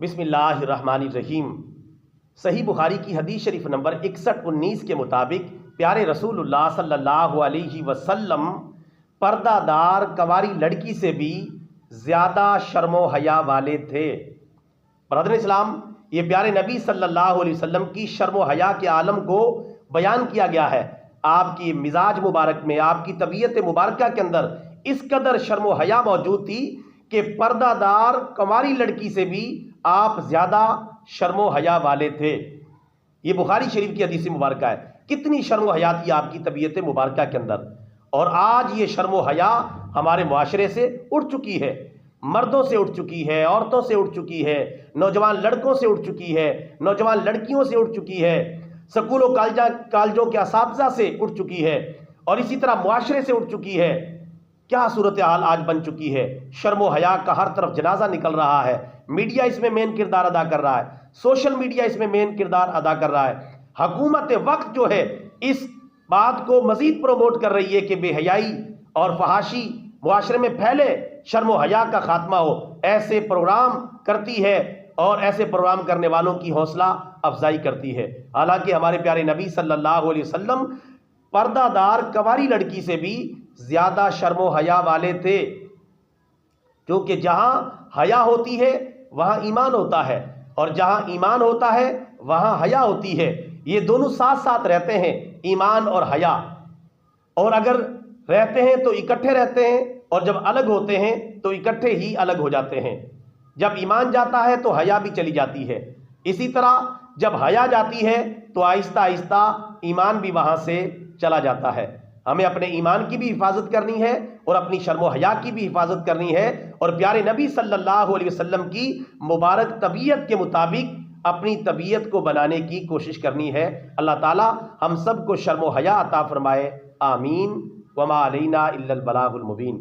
بسم اللہ الرحمن الرحیم۔ صحیح بخاری کی حدیث شریف نمبر 6119 کے مطابق پیارے رسول اللہ صلی اللہ علیہ وسلم پردہ دار کنواری لڑکی سے بھی زیادہ شرم و حیا والے تھے۔ برادران اسلام، یہ پیارے نبی صلی اللہ علیہ وسلم کی شرم و حیا کے عالم کو بیان کیا گیا ہے۔ آپ کی مزاج مبارک میں، آپ کی طبیعت مبارکہ کے اندر اس قدر شرم و حیا موجود تھی کہ پردہ دار کنواری لڑکی سے بھی آپ زیادہ شرم و حیا والے تھے۔ یہ بخاری شریف کی حدیث مبارکہ ہے۔ کتنی شرم و حیا تھی آپ کی طبیعت مبارکہ کے اندر، اور آج یہ شرم و حیا ہمارے معاشرے سے اٹھ چکی ہے، مردوں سے اٹھ چکی ہے، عورتوں سے اٹھ چکی ہے، نوجوان لڑکوں سے اٹھ چکی ہے، نوجوان لڑکیوں سے اٹھ چکی ہے، سکول و کالجوں کے اساتذہ سے اٹھ چکی ہے، اور اسی طرح معاشرے سے اٹھ چکی ہے۔ کیا صورتحال آج بن چکی ہے؟ شرم و حیا کا ہر طرف جنازہ نکل رہا ہے۔ میڈیا اس میں مین کردار ادا کر رہا ہے، سوشل میڈیا اس میں مین کردار ادا کر رہا ہے۔ حکومت وقت جو ہے اس بات کو مزید پروموٹ کر رہی ہے کہ بے حیائی اور فحاشی معاشرے میں پھیلے، شرم و حیا کا خاتمہ ہو، ایسے پروگرام کرتی ہے اور ایسے پروگرام کرنے والوں کی حوصلہ افزائی کرتی ہے۔ حالانکہ ہمارے پیارے نبی صلی اللہ علیہ وسلم پردہ دار کنواری لڑکی سے بھی زیادہ شرم و حیا والے تھے، کیونکہ جہاں حیا ہوتی ہے وہاں ایمان ہوتا ہے، اور جہاں ایمان ہوتا ہے وہاں حیا ہوتی ہے۔ یہ دونوں ساتھ ساتھ رہتے ہیں، ایمان اور حیا، اور اگر رہتے ہیں تو اکٹھے رہتے ہیں، اور جب الگ ہوتے ہیں تو اکٹھے ہی الگ ہو جاتے ہیں۔ جب ایمان جاتا ہے تو حیا بھی چلی جاتی ہے، اسی طرح جب حیا جاتی ہے تو آہستہ آہستہ ایمان بھی وہاں سے چلا جاتا ہے۔ ہمیں اپنے ایمان کی بھی حفاظت کرنی ہے اور اپنی شرم و حیا کی بھی حفاظت کرنی ہے، اور پیارے نبی صلی اللہ علیہ وسلم کی مبارک طبیعت کے مطابق اپنی طبیعت کو بنانے کی کوشش کرنی ہے۔ اللہ تعالی ہم سب کو شرم و حیا عطا فرمائے، آمین۔ وما علینا الا البلاغ المبین۔